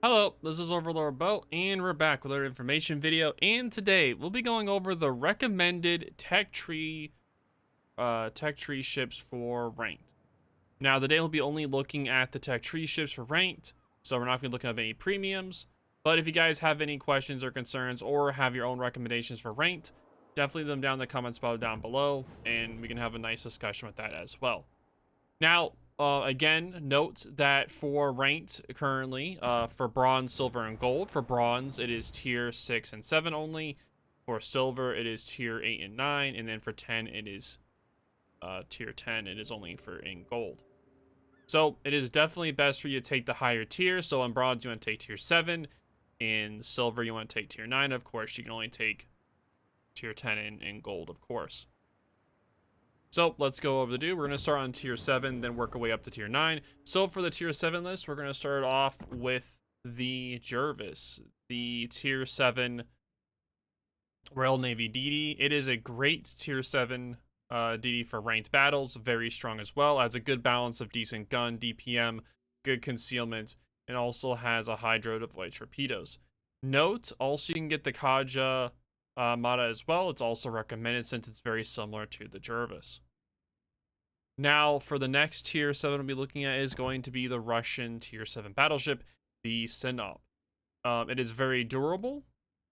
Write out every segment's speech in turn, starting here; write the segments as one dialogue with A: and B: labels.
A: Hello, this is OverlordBou, and we're back with our information video. And today we'll be going over the recommended tech tree ships for ranked. Now, today we'll be only looking at the tech tree ships for ranked, so we're not going to be looking at any premiums. But if you guys have any questions or concerns, or have your own recommendations for ranked, definitely leave them down in the comments down below, and we can have a nice discussion with that as well. Now, again, note that for ranked currently, for bronze, silver, and gold, for bronze, it is tier 6 and 7 only. For silver, it is tier 8 and 9. And then for 10, it is tier 10. It is only for in gold. So it is definitely best for you to take the higher tier. So in bronze, you want to take tier 7. In silver, you want to take tier 9. Of course, you can only take tier 10 in gold, of course. So let's go over the do. We're going to start on tier 7, then work our way up to tier 9. So for the tier 7 list, we're going to start off with the Jervis, the tier 7 Royal Navy DD. It is a great tier 7 DD for ranked battles, very strong as well. Has a good balance of decent gun, DPM, good concealment, and also has a hydro to avoid torpedoes. Note, also you can get the Kaja Mata as well. It's also recommended since it's very similar to the Jervis. Now, for the next tier 7 we'll be looking at is going to be the Russian tier 7 battleship, the Sinop. It is very durable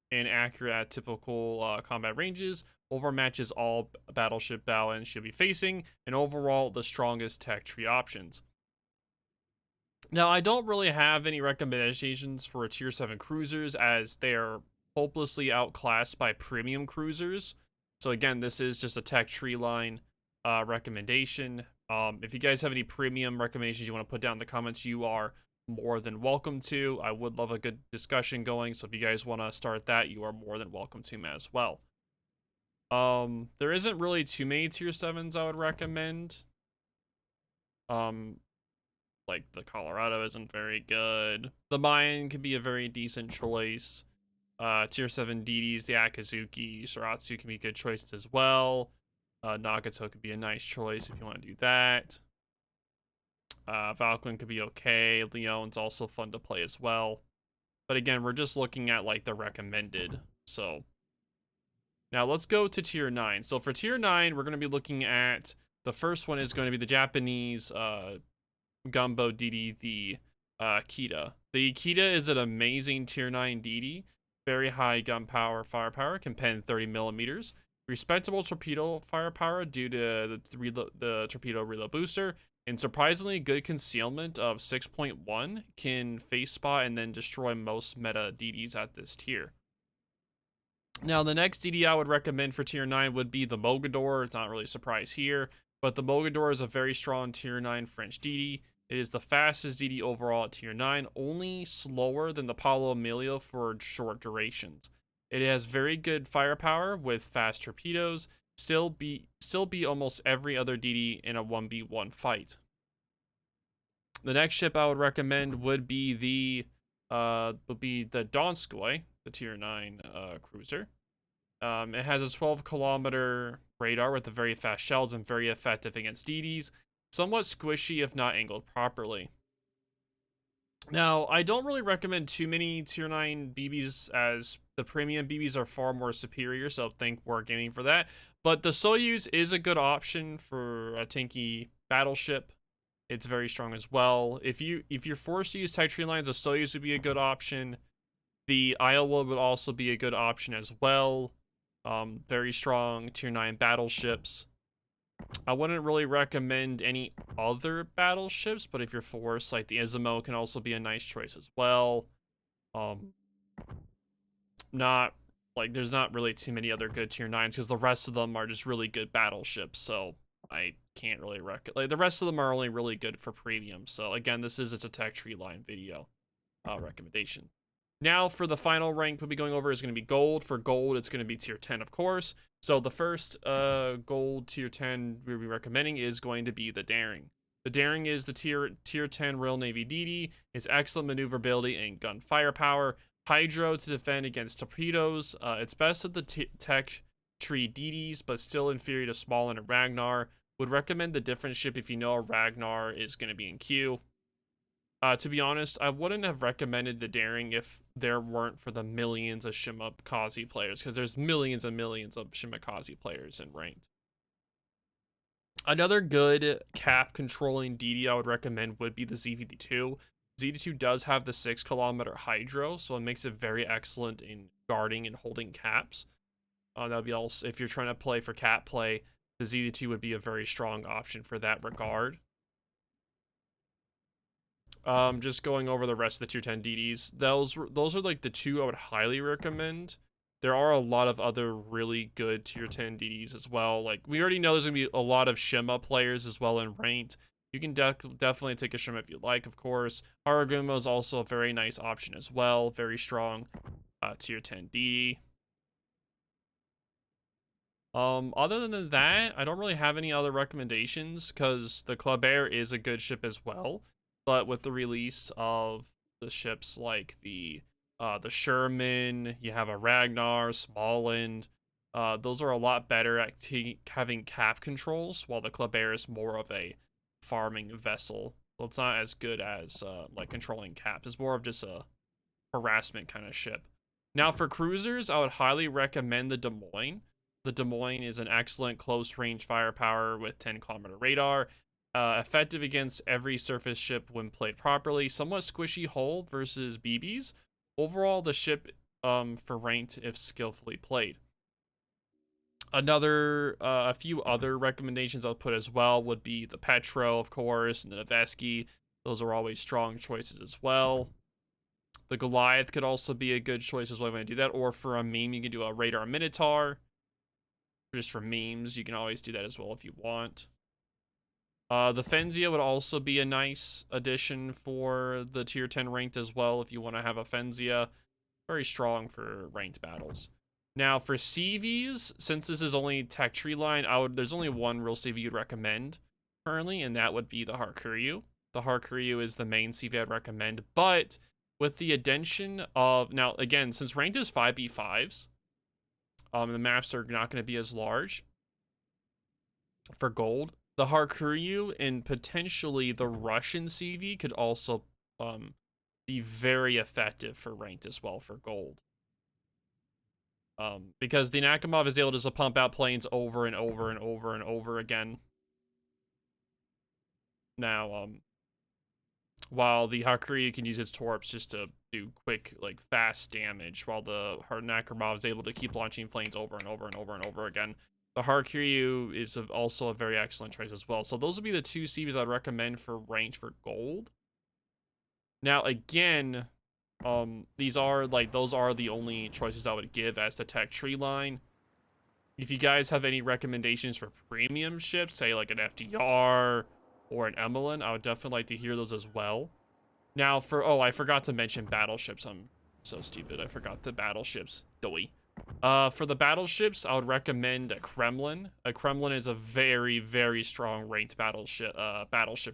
A: and accurate at typical combat ranges. Overmatches all battleship bow ends should be facing, and overall the strongest tech tree options. Now, I don't really have any recommendations for tier 7 cruisers as they are hopelessly outclassed by premium cruisers. So again, this is just a tech tree line recommendation. If you guys have any premium recommendations you want to put down in the comments, you are more than welcome to. I would love a good discussion going, so if you guys want to start that, you are more than welcome to as well. There isn't really too many tier 7s I would recommend. Like the Colorado isn't very good. The Mayan could be a very decent choice. Tier 7 DDs, the Akazuki, Shiratsu can be good choices as well. Nagato could be a nice choice if you want to do that. Valkyrie could be okay. Leon's also fun to play as well. But again, we're just looking at like the recommended. So now let's go to tier 9. So for tier 9, we're going to be looking at the first one is going to be the Japanese Gumbo DD, the Kita. The Kita is an amazing tier 9 DD. Very high gun power, firepower, can pen 30 millimeters. Respectable torpedo firepower due to the torpedo reload booster, and surprisingly good concealment of 6.1, can face spot and then destroy most meta DDs at this tier. Now, the next DD I would recommend for tier 9 would be the Mogador. It's not really a surprise here, but the Mogador is a very strong tier 9 French DD. It is the fastest DD overall at tier 9, only slower than the Paulo Emilio for short durations. It has very good firepower with fast torpedoes, still beat almost every other DD in a 1v1 fight. The next ship I would recommend would be the Donskoy, the tier 9 cruiser. It has a 12-kilometer radar with the very fast shells and very effective against DDs. Somewhat squishy if not angled properly. Now, I don't really recommend too many tier 9 BBs as the premium BBs are far more superior, so think Wargaming for that. But the Soyuz is a good option for a tanky battleship. It's very strong as well. If you're forced to use tech tree lines, the Soyuz would be a good option. The Iowa would also be a good option as well. Very strong tier 9 battleships. I wouldn't really recommend any other battleships, but if you're forced, like the Izumo can also be a nice choice as well. Not like there's not really too many other good tier 9s because the rest of them are just really good battleships, so I can't really recommend. Like the rest of them are only really good for premium. So again, this is just a tech tree line video recommendation. Now for the final rank we'll be going over is going to be gold. For gold, it's going to be tier 10, of course. So the first gold tier 10 we'll be recommending is going to be the Daring. The Daring is the tier 10 Royal Navy DD. It's excellent maneuverability and gun firepower. Hydro to defend against torpedoes. It's best at the tech tree DDs, but still inferior to Small and Ragnar. Would recommend the different ship if you know a Ragnar is going to be in queue. To be honest, I wouldn't have recommended the Daring if there weren't for the millions of Shimakaze players, because there's millions and millions of Shimakaze players in ranked. Another good cap controlling DD I would recommend would be the ZVD2. ZVD2 does have the 6 km hydro, so it makes it very excellent in guarding and holding caps. That would be also, if you're trying to play for cap play, the ZVD2 would be a very strong option for that regard. Just going over the rest of the tier 10 DDs. Those are like the two I would highly recommend. There are a lot of other really good tier 10 DDs as well. Like, we already know there's gonna be a lot of Shima players as well in ranked. You can definitely take a Shima if you like, of course. Haragumo is also a very nice option as well. Very strong tier 10 DD. Other than that, I don't really have any other recommendations because the Club Air is a good ship as well. But with the release of the ships like the Sherman, you have a Ragnar, Smallland. Those are a lot better at having cap controls, while the Club Air is more of a farming vessel. So it's not as good as like controlling caps. It's more of just a harassment kind of ship. Now for cruisers, I would highly recommend the Des Moines. The Des Moines is an excellent close range firepower with 10 km radar. Effective against every surface ship when played properly. Somewhat squishy hull versus BBs. Overall, the ship for ranked if skillfully played. A few other recommendations I'll put as well would be the Petro, of course, and the Noveski. Those are always strong choices as well. The Goliath could also be a good choice as well when you do that. Or for a meme, you can do a Radar Minotaur. Just for memes, you can always do that as well if you want. The Fenzia would also be a nice addition for the tier 10 ranked as well if you want to have a Fenzia. Very strong for ranked battles. Now for CVs, since this is only tech tree line, there's only one real CV you'd recommend currently, and that would be the Harkuryu. The Harkuryu is the main CV I'd recommend, but with the addition of, now again, since ranked is 5v5s, the maps are not going to be as large for gold. The Harkuryu and potentially the Russian CV could also be very effective for ranked as well for gold. Because the Nakamov is able to just pump out planes over and over and over and over again. Now, while the Hakuryu can use its torps just to do quick, like, fast damage, while the Nakamov is able to keep launching planes over and over and over and over again. The Hakuryu is also a very excellent choice as well. So those would be the two CVs I'd recommend for range for gold. Now, again, those are the only choices I would give as the tech tree line. If you guys have any recommendations for premium ships, say like an FDR or an Emelin, I would definitely like to hear those as well. Now I forgot to mention battleships. I'm so stupid. I forgot the battleships. Doy. For the battleships, I would recommend a Kremlin. A Kremlin is a very, very strong ranked battleship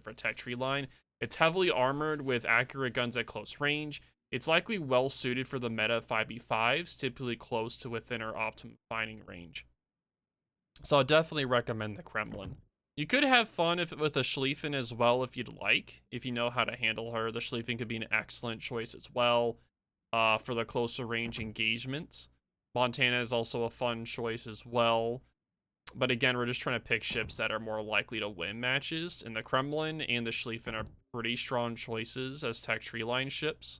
A: for tech tree line. It's heavily armored with accurate guns at close range. It's likely well suited for the meta 5v5s, typically close to within or optimum fighting range. So I'll definitely recommend the Kremlin. You could have fun with a Schlieffen as well if you'd like. If you know how to handle her, the Schlieffen could be an excellent choice as well for the closer range engagements. Montana is also a fun choice as well. But again, we're just trying to pick ships that are more likely to win matches. And the Kremlin and the Schlieffen are pretty strong choices as tech tree line ships.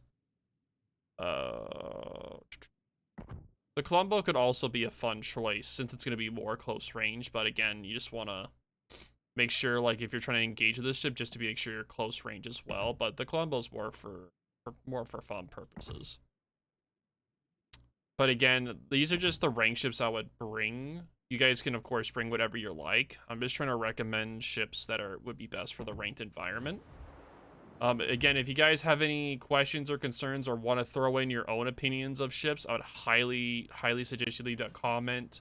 A: The Colombo could also be a fun choice since it's going to be more close range. But again, you just want to make sure, like, if you're trying to engage with this ship, just to make sure you're close range as well. But the Colombo's more for fun purposes. But again, these are just the rank ships I would bring. You guys can, of course, bring whatever you like. I'm just trying to recommend ships that would be best for the ranked environment. Again, if you guys have any questions or concerns or want to throw in your own opinions of ships, I would highly, highly suggest you leave that comment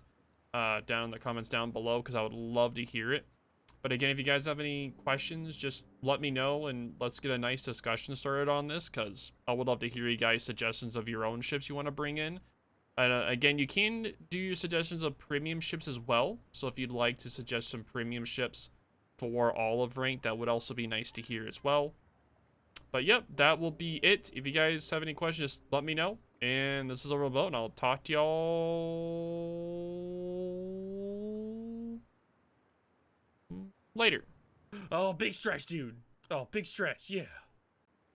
A: down in the comments down below, because I would love to hear it. But again, if you guys have any questions, just let me know and let's get a nice discussion started on this, because I would love to hear you guys' suggestions of your own ships you want to bring in. And again, you can do your suggestions of premium ships as well. So if you'd like to suggest some premium ships for all of rank, that would also be nice to hear as well. But yep, that will be it. If you guys have any questions, just let me know. And this is OverlordBou, and I'll talk to y'all later. Oh, big stretch, dude. Oh, big stretch. Yeah.